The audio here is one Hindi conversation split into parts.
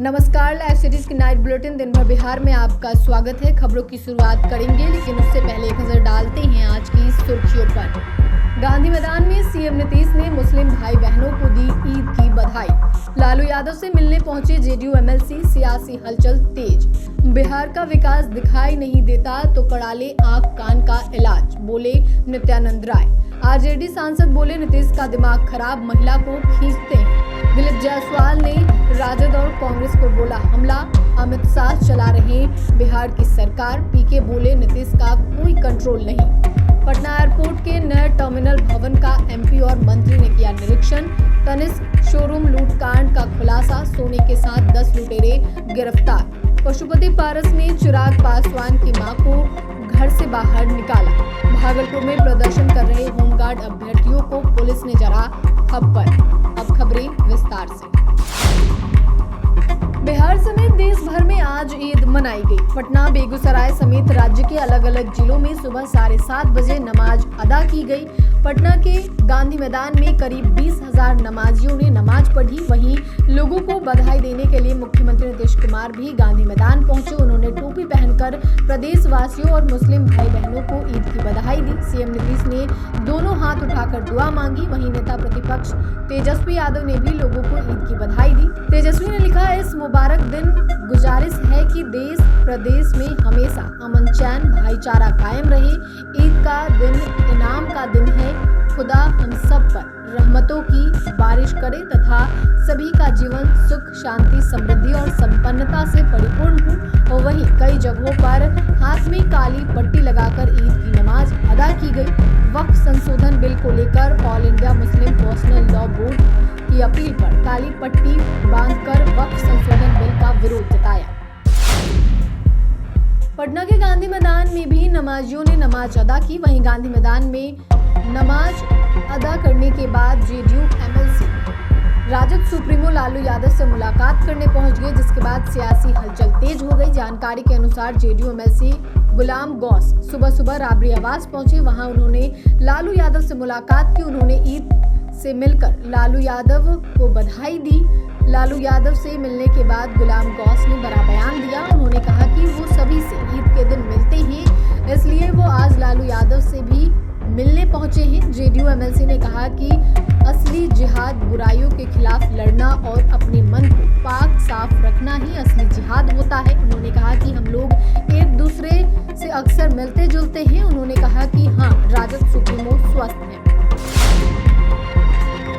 नमस्कार, लाइव सिटीज की नाइट बुलेटिन दिन भर बिहार में आपका स्वागत है। खबरों की शुरुआत करेंगे, लेकिन उससे पहले एक नजर डालते हैं आज की सुर्खियों पर। गांधी मैदान में सीएम नीतीश ने मुस्लिम भाई बहनों को दी ईद की बधाई। लालू यादव से मिलने पहुंचे जेडीयू एमएलसी, सियासी हलचल तेज। बिहार का विकास दिखाई नहीं देता तो करा ले आंख कान का इलाज, बोले नित्यानंद राय। आरजेडी सांसद बोले नीतीश का दिमाग खराब, महिला को खींचते हैं। दिलीप जायसवाल ने राजद और कांग्रेस पर बोला हमला, अमित शाह चला रहे बिहार की सरकार। पीके बोले नीतीश का कोई कंट्रोल नहीं। पटना एयरपोर्ट के नए टर्मिनल भवन का एमपी और मंत्री ने किया निरीक्षण। तनिष्क शोरूम लूटकांड का खुलासा, सोने के साथ 10 लुटेरे गिरफ्तार। पशुपति पारस ने चिराग पासवान की मां को घर से बाहर निकाला। भागलपुर में प्रदर्शन कर रहे होमगार्ड अभ्यर्थियों को पुलिस ने जरा थप्पड़। अब खबरें विस्तार से। बिहार समेत देश भर में आज ईद मनाई गई। पटना, बेगूसराय समेत राज्य के अलग अलग जिलों में सुबह 7:30 बजे नमाज अदा की गई। पटना के गांधी मैदान में करीब 20,000 नमाजियों ने नमाज पढ़ी। वहीं लोगों को बधाई देने के लिए मुख्यमंत्री नीतीश कुमार भी गांधी मैदान पहुंचे। उन्होंने टोपी पहनकर प्रदेशवासियों और मुस्लिम भाई बहनों को ईद की बधाई दी। सीएम नीतीश ने दोनों हाथ उठाकर दुआ मांगी। वहीं नेता प्रतिपक्ष तेजस्वी यादव ने भी लोगों को ईद की बधाई दी। तेजस्वी ने लिखा, इस मुबारक दिन गुजारिश है कि देश प्रदेश में हमेशा अमन चैन भाईचारा कायम रहे। ईद का दिन इनाम का दिन है। खुदा हम सब पर रहमतों की बारिश करे तथा सभी का जीवन सुख, शांति, समृद्धि और संपन्नता से परिपूर्ण हो। और वहीं कई जगहों पर हाथ में काली पट्टी लगाकर ईद की नमाज अदा की गई। वक्फ संशोधन बिल को लेकर all India Muslim personal law board की अपील पर काली पट्टी बांधकर वक्फ संशोधन बिल का विरोध जताया। पटना के गांधी मैदान में भी नमाजियों ने नमाज अदा की। वहीं गांधी मैदान में नमाज अदा करने के बाद JDU MLC RJD supremo Lalu Yadav से मुलाकात करने पहुंच गए, जिसके बाद सियासी हलचल तेज हो गई। जानकारी के अनुसार जेडीयू एमएलसी गुलाम गौस सुबह सुबह राबरी आवास पहुंचे। वहां उन्होंने लालू यादव से मुलाकात की। उन्होंने ईद से मिलकर लालू यादव को बधाई दी। लालू यादव से मिलने के बाद गुलाम गौस ने बड़ा बयान दिया। उन्होंने कहा कि वो सभी से ईद के दिन मिलते हैं, इसलिए वो आज लालू यादव से भी मिलने पहुंचे हैं। जेडीयू एमएलसी ने कहा कि असली जिहाद बुराइयों के खिलाफ लड़ना और अपने मन को पाक साफ रखना ही असली जिहाद होता है। उन्होंने कहा कि हम लोग एक दूसरे से अक्सर मिलते जुलते हैं। उन्होंने कहा कि हाँ, राजद सुप्रीमो स्वस्थ है।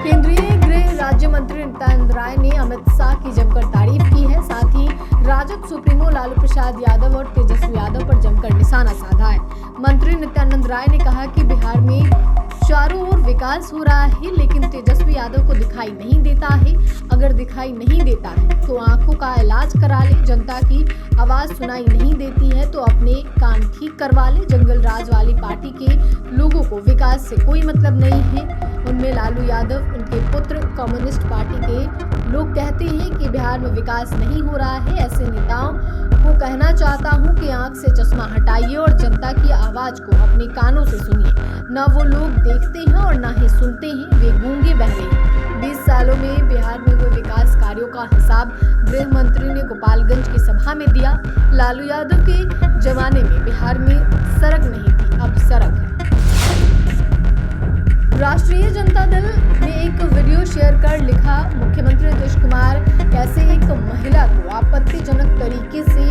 केंद्रीय गृह राज्य मंत्री नित्यानंद राय ने अमित शाह की जमकर तारीफ की है। साथ ही राजद सुप्रीमो लालू प्रसाद यादव और तेजस्वी यादव पर जमकर निशाना साधा है। मंत्री नित्यानंद राय ने कहा कि बिहार में चारों ओर विकास हो रहा है, लेकिन तेजस्वी यादव को दिखाई नहीं देता है। अगर दिखाई नहीं देता है तो आंखों का इलाज करा ले। जनता की आवाज सुनाई नहीं देती है तो अपने कान ठीक करवा ले। जंगल राज वाली पार्टी के लोगों को विकास से कोई मतलब नहीं है। उनमें लालू यादव, उनके पुत्र, कम्युनिस्ट पार्टी के लोग कहते हैं कि बिहार में विकास नहीं हो रहा है। ऐसे नेताओं को कहना चाहता हूं कि आंख से चश्मा हटाइए और जनता की आवाज को अपने कानों से सुनिए। न वो लोग देखते हैं और न ही सुनते हैं, वे गूंगे बहरे हैं। 20 सालों में बिहार में हुए विकास कार्यों का हिसाब गृह मंत्री ने गोपालगंज की सभा में दिया। लालू यादव के जमाने में बिहार में सड़क नहीं थी, अब सड़क है। राष्ट्रीय जनता दल ने एक वीडियो शेयर कर लिखा, मुख्यमंत्री नीतीश कुमार कैसे एक महिला को आपत्तिजनक तरीके से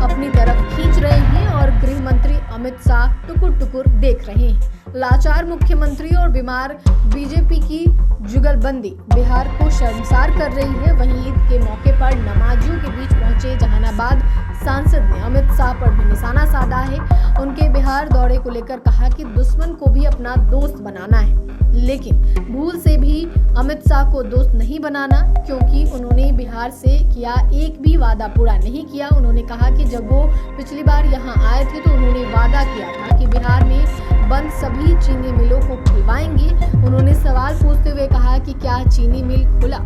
अपनी तरफ खींच रहे हैं और गृह मंत्री अमित शाह टुकुर टुकुर देख रहे हैं। लाचार मुख्यमंत्री और बीमार बीजेपी की जुगलबंदी बिहार को शर्मसार कर रही है। वहीं ईद के मौके पर नमाजियों के बीच पहुंचे जहानाबाद सांसद ने अमित शाह पर भी निशाना साधा है। उनके बिहार दौरे को लेकर कहा कि दुश्मन को भी अपना दोस्त बनाना है, लेकिन भूल से भी अमित शाह को दोस्त नहीं बनाना, क्योंकि उन्होंने बिहार से किया एक भी वादा पूरा नहीं किया। उन्होंने कहा कि जब वो पिछली बार यहाँ आए थे तो उन्होंने वादा किया था कि बिहार में बंद सभी चीनी मिलों को खुलवाएंगे। उन्होंने सवाल पूछते हुए कहा कि क्या चीनी मिल खुला?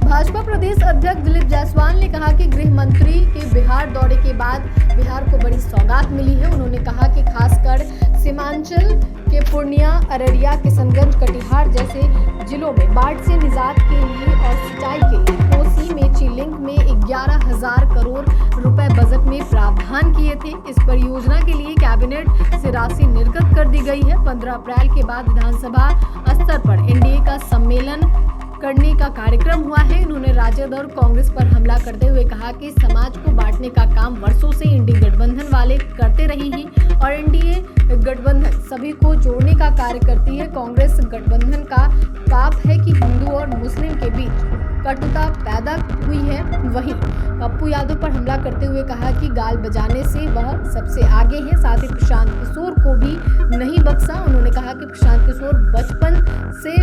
भाजपा प्रदेश अध्यक्ष दिलीप जायसवाल ने कहा कि गृह मंत्री के बिहार दौरे के बाद बिहार को बड़ी सौगात मिली है। उन्होंने कहा कि खासकर सीमांचल के पूर्णिया, अररिया, किशनगंज, कटिहार जैसे जिलों में बाढ़ से निजात के लिए और सिंचाई के लिए कोसी मेची लिंक में 11,000 करोड़ रुपए बजट में प्रावधान किए थे। इस परियोजना के लिए कैबिनेट से राशि निर्गत कर दी गई है। 15 अप्रैल के बाद विधानसभा स्तर पर एनडीए का सम्मेलन करने का कार्यक्रम हुआ है। उन्होंने राजद और कांग्रेस पर हमला करते हुए कहा कि समाज को बांटने का काम वर्षों से एनडीए गठबंधन वाले करते रहे हैं और एनडीए गठबंधन सभी को जोड़ने का कार्य करती है। कांग्रेस गठबंधन का पाप है कि हिंदू और मुस्लिम के बीच कटुता पैदा हुई है। वहीं पप्पू यादव पर हमला करते हुए कहा कि गाल बजाने से वह सबसे आगे है। साथ ही प्रशांत किशोर को भी नहीं बख्शा। उन्होंने कहा कि प्रशांत किशोर बचपन से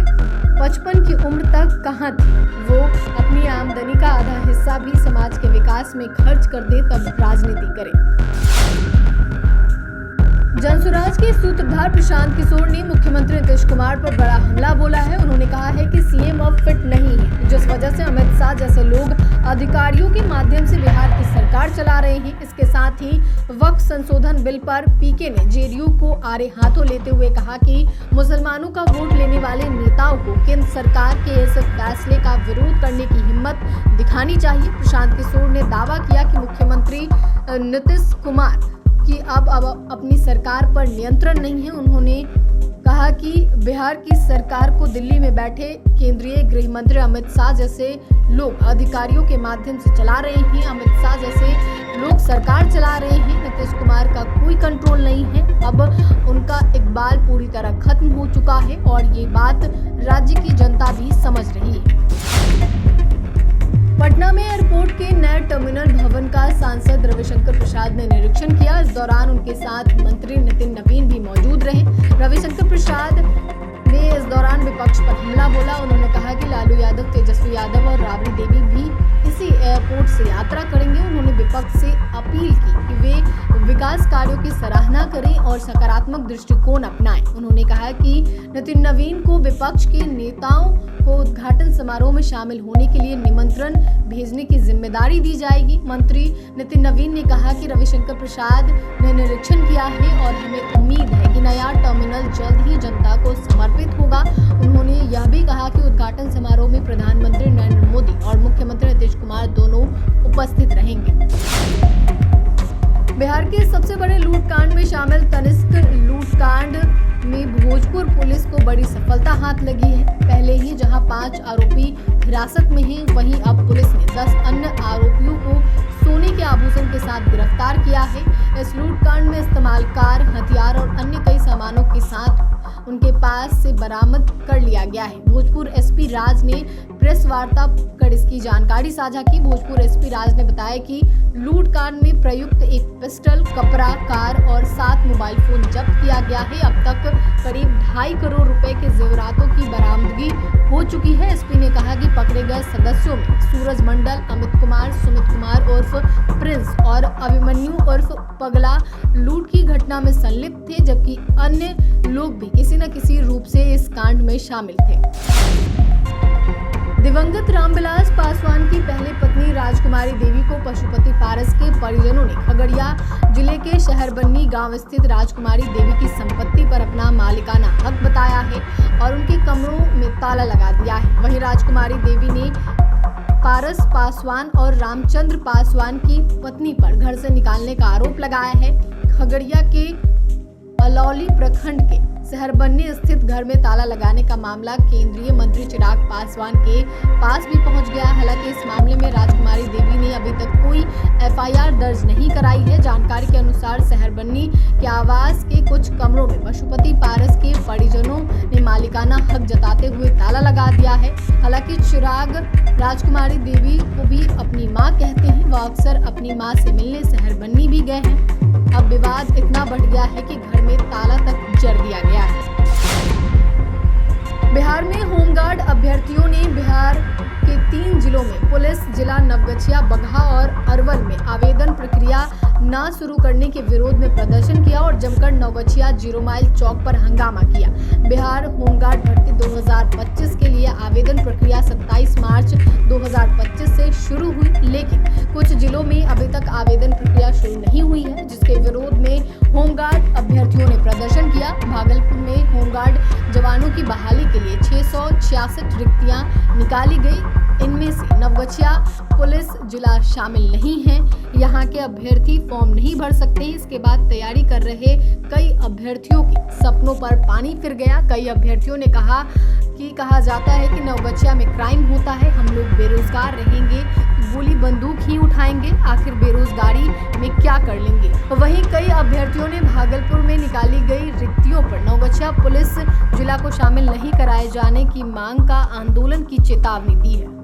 55 की उम्र तक कहां थी। वो अपनी आमदनी का आधा हिस्सा भी समाज के विकास में खर्च कर दे तब राजनीति करे। जनसुराज के सूत्रधार प्रशांत किशोर ने मुख्यमंत्री नीतीश कुमार पर बड़ा हमला बोला है। उन्होंने कहा है कि सीएम अब फिट नहीं है, जिस वजह से अमित शाह जैसे लोग अधिकारियों के माध्यम से बिहार की सरकार चला रहे हैं। इसके साथ ही वक्फ संशोधन बिल पर पीके ने जेडीयू को आड़े हाथों लेते हुए कहा कि मुसलमानों का वोट लेने वाले नेताओं को केंद्र सरकार के इस फैसले का विरोध करने की हिम्मत दिखानी चाहिए। प्रशांत किशोर ने दावा किया कि मुख्यमंत्री नीतीश कुमार कि अब अपनी सरकार पर नियंत्रण नहीं है। उन्होंने कहा कि बिहार की सरकार को दिल्ली में बैठे केंद्रीय गृह मंत्री अमित शाह जैसे लोग अधिकारियों के माध्यम से चला रहे हैं। अमित शाह जैसे लोग सरकार चला रहे हैं। नीतीश कुमार का कोई कंट्रोल नहीं है। अब उनका इकबाल पूरी तरह खत्म हो चुका है और ये बात राज्य की जनता भी समझ रही है। पटना में एयरपोर्ट के नए टर्मिनल भवन का सांसद रविशंकर प्रसाद ने निरीक्षण किया। इस दौरान उनके साथ मंत्री नितिन नवीन भी मौजूद रहे। रविशंकर प्रसाद ने इस दौरान विपक्ष पर हमला बोला। उन्होंने कहा कि लालू यादव, तेजस्वी यादव और राबड़ी देवी भी इसी एयरपोर्ट से यात्रा करेंगे। उन्होंने विपक्ष से अपील की कि वे विकास कार्यों की सराहना करें और सकारात्मक दृष्टिकोण अपनाएं। उन्होंने कहा कि नितिन नवीन को विपक्ष के नेताओं को उद्घाटन समारोह में शामिल होने के लिए निमंत्रण भेजने की जिम्मेदारी दी जाएगी। मंत्री नितिन नवीन ने कहा कि रविशंकर प्रसाद ने निरीक्षण किया है और हमें उम्मीद है कि नया टर्मिनल जल्द ही जनता को समर्पित होगा। उन्होंने यह भी कहा कि उद्घाटन समारोह में प्रधानमंत्री नरेंद्र मोदी और मुख्यमंत्री नीतीश कुमार दोनों उपस्थित रहेंगे। बिहार के सबसे बड़े लूटकांड में शामिल तनिष्क लूटकांड में भोजपुर पुलिस को बड़ी सफलता हाथ लगी है। पहले ही जहां 5 आरोपी हिरासत में हैं, वहीं अब पुलिस ने 10 अन्य आरोपियों को सोने के आभूषण के साथ गिरफ्तार किया है। इस लूटकांड में इस्तेमाल कार, हथियार और अन्य कई सामानों के साथ उनके पास से बरामद कर लिया गया है। भोजपुर एसपी राज ने प्रेस वार्ता कर इसकी जानकारी साझा की। भोजपुर एसपी राज ने बताया कि लूटकांड में प्रयुक्त एक पिस्टल, कपड़ा, कार और 7 मोबाइल फोन जब्त किया गया है। अब तक करीब 2.5 करोड़ रुपए के जेवरातों की बरामदगी हो चुकी है। एसपी ने कहा कि पकड़े गए सदस्यों में सूरज मंडल, अमित कुमार, सुमित कुमार उर्फ प्रिंस और अभिमन्यु उर्फ पगला लूट की घटना में संलिप्त थे, जबकि अन्य लोग भी किसी न किसी रूप से इस कांड में शामिल थे। दिवंगत रामविलास पासवान की पहली पत्नी राजकुमारी देवी को पशुपति पारस के परिजनों ने खगड़िया जिले के शहरबन्नी गांव स्थित राजकुमारी देवी की संपत्ति पर अपना मालिकाना हक बताया है और उनके कमरों में ताला लगा दिया है। वहीं राजकुमारी देवी ने पारस पासवान और रामचंद्र पासवान की पत्नी पर घर से निकालने का आरोप लगाया है। खगड़िया के अलौली प्रखंड के शहरबन्नी स्थित घर में ताला लगाने का मामला केंद्रीय मंत्री चिराग पासवान के पास भी पहुंच गया। हालांकि इस मामले में राजकुमारी देवी ने अभी तक कोई एफआईआर दर्ज नहीं कराई है। जानकारी के अनुसार शहरबन्नी के आवास के कुछ कमरों में पशुपति पारस के परिजनों ने मालिकाना हक जताते हुए ताला लगा दिया है। हालांकि चिराग राजकुमारी देवी को भी अपनी मां कहते हैं। वह अक्सर अपनी मां से मिलने शहरबन्नी भी गए हैं। अब विवाद इतना बढ़ गया है कि घर में ताला तक जड़ दिया गया है। बिहार में होमगार्ड अभ्यर्थियों ने बिहार के 3 जिलों में पुलिस जिला नवगछिया, बगहा और अरवल में आवेदन प्रक्रिया न शुरू करने के विरोध में प्रदर्शन किया और जमकर नवगछिया 0 माइल चौक पर हंगामा किया। बिहार होमगार्ड भर्ती 2025 के लिए आवेदन प्रक्रिया 27 मार्च 2025 से शुरू हुई, लेकिन कुछ जिलों में अभी तक आवेदन प्रक्रिया शुरू नहीं हुई है, जिसके विरोध में होमगार्ड अभ्यर्थियों ने प्रदर्शन किया। भागलपुर में होमगार्ड जवानों की बहाली के लिए 666 रिक्तियां निकाली गई। इनमें से नवगछिया पुलिस जिला शामिल नहीं है। यहाँ के अभ्यर्थी फॉर्म नहीं भर सकते। इसके बाद तैयारी कर रहे कई अभ्यर्थियों के सपनों पर पानी फिर गया। कई अभ्यर्थियों ने कहा जाता है कि नवगछिया में क्राइम होता है, हम लोग बेरोजगार रहेंगे, गोली बंदूक ही उठाएंगे, आखिर बेरोजगारी में क्या कर लेंगे। वहीं कई अभ्यर्थियों ने भागलपुर में निकाली गई रिक्तियों पर नवगछिया पुलिस जिला को शामिल नहीं कराए जाने की मांग का आंदोलन की चेतावनी दी है।